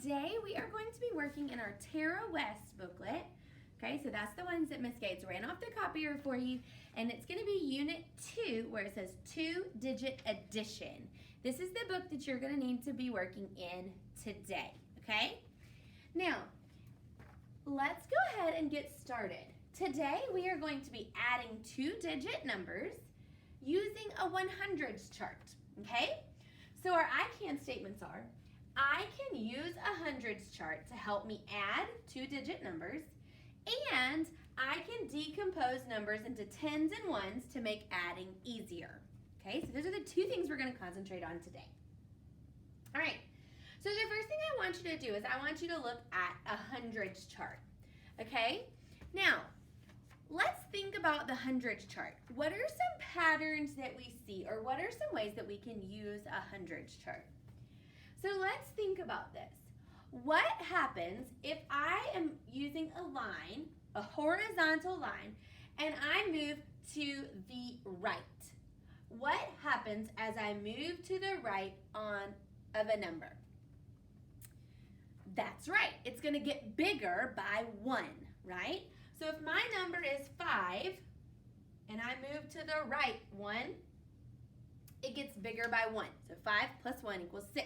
today we are going to be working in our Tara West booklet. Okay, so that's the ones that Miss Gates ran off the copier for you, and it's going to be Unit 2 where it says two-digit addition. This is the book that you're going to need to be working in today, okay? Now, let's go ahead and get started. Today we are going to be adding two-digit numbers using a 100s chart, okay? So our I can statements are, I can use a hundreds chart to help me add two-digit numbers, and I can decompose numbers into tens and ones to make adding easier. Okay, so those are the two things we're going to concentrate on today. All right, so the first thing I want you to do is I want you to look at a hundreds chart. Okay, now let's think about the hundreds chart. What are some patterns that we see, or what are some ways that we can use a hundreds chart? So let's think about this. What happens if I am using a line, a horizontal line, and I move to the right? What happens as I move to the right of a number? That's right, it's going to get bigger by 1, right? So if my number is 5 and I move to the right 1, it gets bigger by 1. So 5 plus 1 equals 6.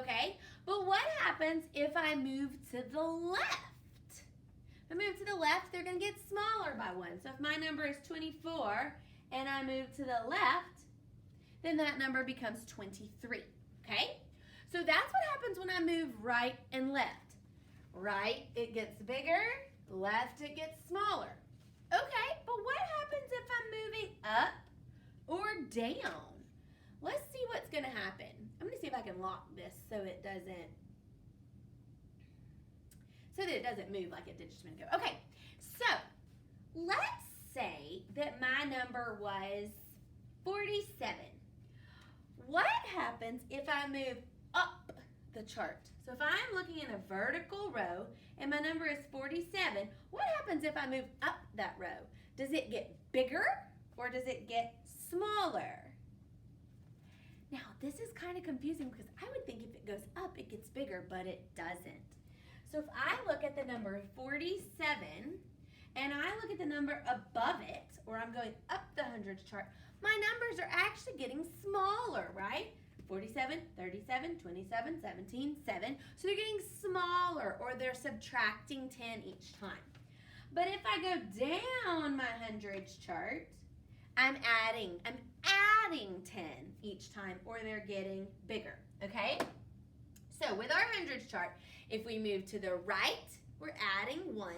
Okay, but what happens if I move to the left? If I move to the left, they're going to get smaller by 1. So if my number is 24 and I move to the left, then that number becomes 23. Okay, so that's what happens when I move right and left. Right, it gets bigger. Left, it gets smaller. Okay, but what happens if I'm moving up or down? Let's see what's going to happen. I'm going to see if I can lock this so that it doesn't move like it did just a minute ago. Okay, so let's say that my number was 47. What happens if I move up the chart? So if I'm looking in a vertical row and my number is 47, what happens if I move up that row? Does it get bigger or does it get smaller? Now, this is kind of confusing because I would think if it goes up, it gets bigger, but it doesn't. So if I look at the number 47 and I look at the number above it, or I'm going up the hundreds chart, my numbers are actually getting smaller, right? 47, 37, 27, 17, 7. So they're getting smaller, or they're subtracting 10 each time. But if I go down my hundreds chart, I'm adding 10 each time, or they're getting bigger, okay? So with our hundreds chart, if we move to the right, we're adding 1.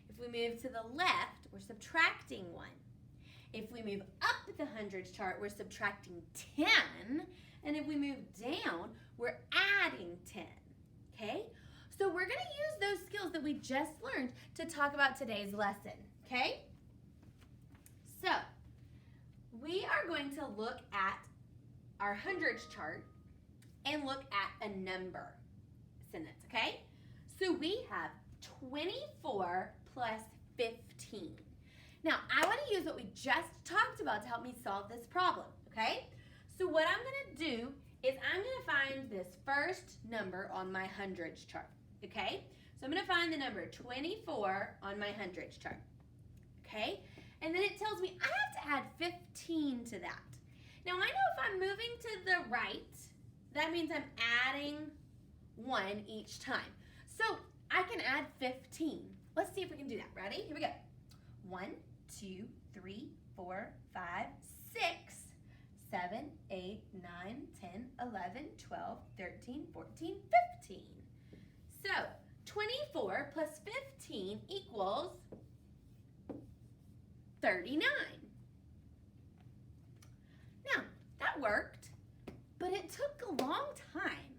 If we move to the left, we're subtracting 1. If we move up the hundreds chart, we're subtracting 10. And if we move down, we're adding 10, okay? So we're going to use those skills that we just learned to talk about today's lesson, okay? So we are going to look at our hundreds chart and look at a number sentence, okay? So we have 24 plus 15. Now, I want to use what we just talked about to help me solve this problem, okay? So what I'm going to do is I'm going to find this first number on my hundreds chart, okay? So I'm going to find the number 24 on my hundreds chart, okay? And then it tells me I have to add 15 to that. Now, I know if I'm moving to the right, that means I'm adding 1 each time. So I can add 15. Let's see if we can do that. Ready? Here we go. 1, 2, 3, 4, 5, 6, 7, 8, 9, 10, 11, 12, 13, 14, 15. So 24 plus 15 equals 39. Now, that worked, but it took a long time.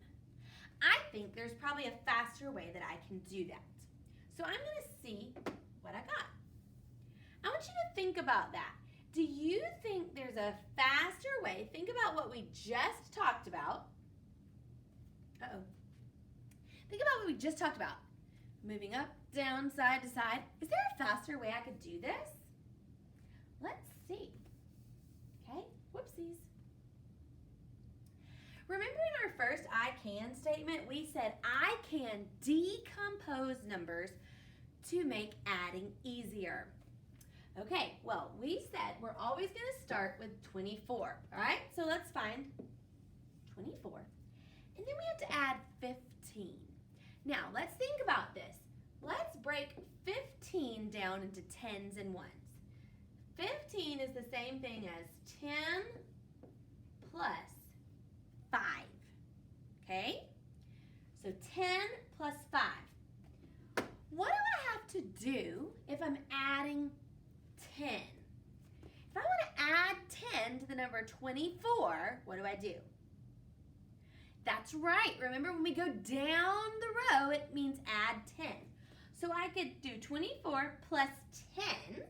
I think there's probably a faster way that I can do that. So I'm going to see what I got. I want you to think about that. Do you think there's a faster way? Think about what we just talked about. Think about what we just talked about. Moving up, down, side to side. Is there a faster way I could do this? Let's see. Okay, whoopsies. Remember in our first I can statement, we said I can decompose numbers to make adding easier. Okay, well, we said we're always going to start with 24, all right? So let's find 24, and then we have to add 15. Now, let's think about this. Let's break 15 down into tens and ones. 15 is the same thing as 10 plus 5, okay? So 10 plus 5. What do I have to do if I'm adding 10? If I want to add 10 to the number 24, what do I do? That's right. Remember, when we go down the row, it means add 10. So I could do 24 plus 10,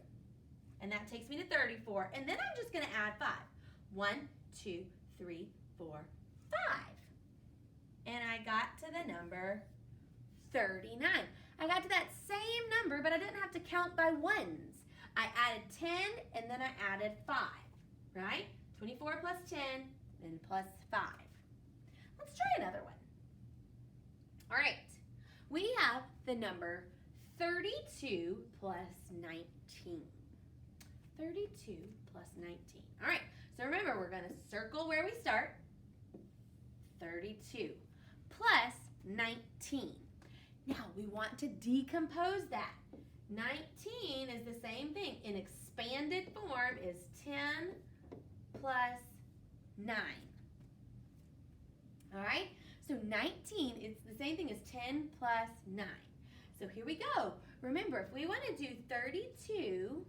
and that takes me to 34, and then I'm just going to add 5. 1, 2, 3, 4, 5. And I got to the number 39. I got to that same number, but I didn't have to count by ones. I added 10, and then I added 5, right? 24 plus 10, then plus 5. Let's try another one. All right, we have the number 32 plus 19. 32 plus 19. All right, so remember, we're going to circle where we start. 32 plus 19. Now, we want to decompose that. 19 is the same thing. In expanded form is 10 plus 9. All right, so 19 is the same thing as 10 plus 9. So here we go. Remember, if we want to do 32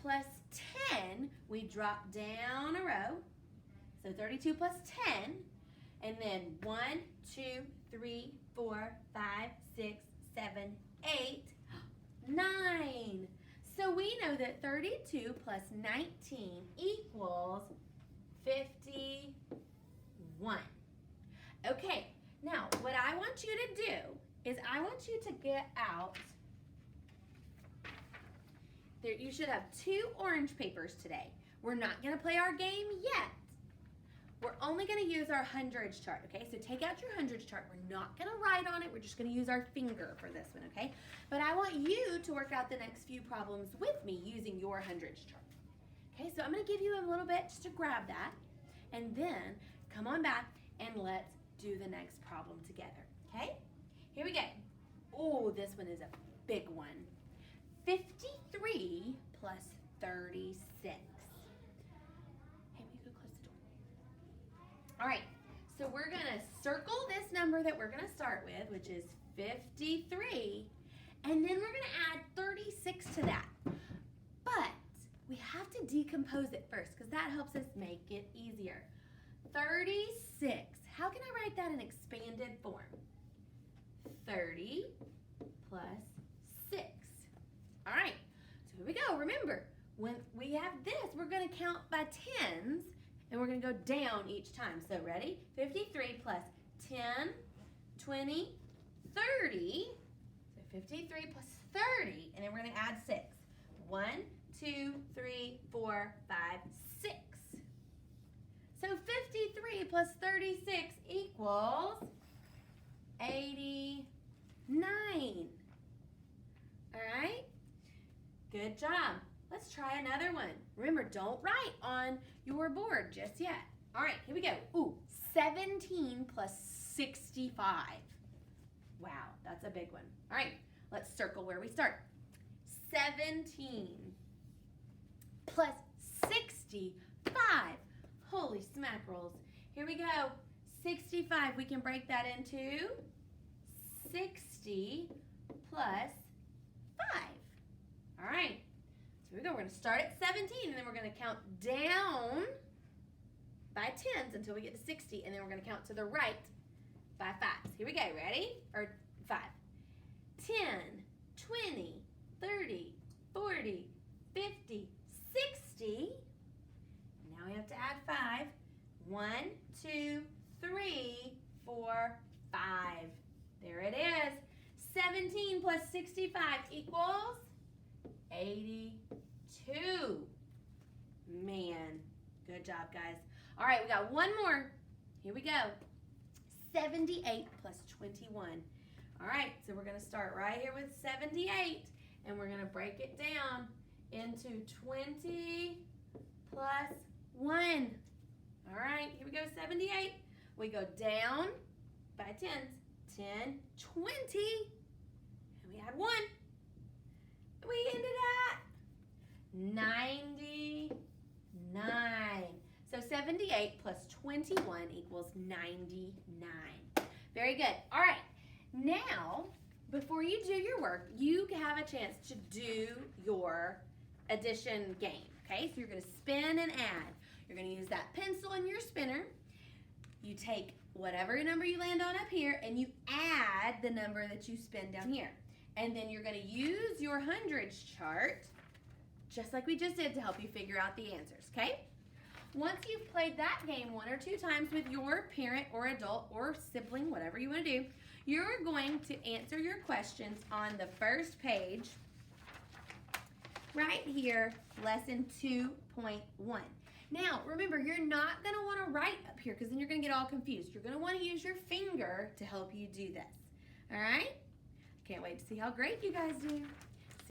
plus 10, we drop down a row. So 32 plus 10, and then 1, 2, 3, 4, 5, 6, 7, 8, 9. So we know that 32 plus 19 equals 51. Okay, now what I want you to do is I want you to get out, there, you should have 2 orange papers today. We're not going to play our game yet. We're only going to use our hundreds chart, okay? So take out your hundreds chart. We're not going to write on it. We're just going to use our finger for this one, okay? But I want you to work out the next few problems with me using your hundreds chart. Okay, so I'm going to give you a little bit just to grab that, and then come on back and let's do the next problem together, okay? Here we go. Oh, this one is a big one. 53 plus 36. Hey, will you go close the door? All right, so we're going to circle this number that we're going to start with, which is 53, and then we're going to add 36 to that. But we have to decompose it first because that helps us make it easier. 36. How can I write that in expanded form? 30 plus 6. All right, so here we go. Remember, when we have this, we're going to count by tens, and we're going to go down each time. So ready? 53 plus 10, 20, 30. So 53 plus 30, and then we're going to add 6. 1, 2, 3, 4, 5, 6. So 53 plus 36 equals 89. All right? Good job. Let's try another one. Remember, don't write on your board just yet. All right, here we go. Ooh, 17 plus 65. Wow, that's a big one. All right, let's circle where we start. 17 plus 65. Holy smackerels. Here we go. 65, we can break that into 60 plus 5. All right, so here we go. We're going to start at 17, and then we're going to count down by tens until we get to 60, and then we're going to count to the right by 5s. Here we go. Ready? Or 5. 10, 20, 30, 40, 50, 60. Now we have to add 5. 1, 2, 3, 4, 5. There it is. 17 plus 65 equals 82. Man, good job, guys. All right, we got one more. Here we go. 78 plus 21. All right, so we're going to start right here with 78, and we're going to break it down into 20 plus 1. All right, here we go, 78. We go down by tens, 10, 20, and we add 1. We ended at 99. So 78 plus 21 equals 99. Very good. All right, now, before you do your work, you have a chance to do your addition game, okay? So you're going to spin and add. You're going to use that pencil in your spinner. You take whatever number you land on up here, and you add the number that you spin down here. And then you're going to use your hundreds chart, just like we just did, to help you figure out the answers, okay? Once you've played that game 1 or 2 times with your parent or adult or sibling, whatever you want to do, you're going to answer your questions on the first page, right here, lesson 2.1. Now, remember, you're not going to want to write up here because then you're going to get all confused. You're going to want to use your finger to help you do this. All right? Can't wait to see how great you guys do.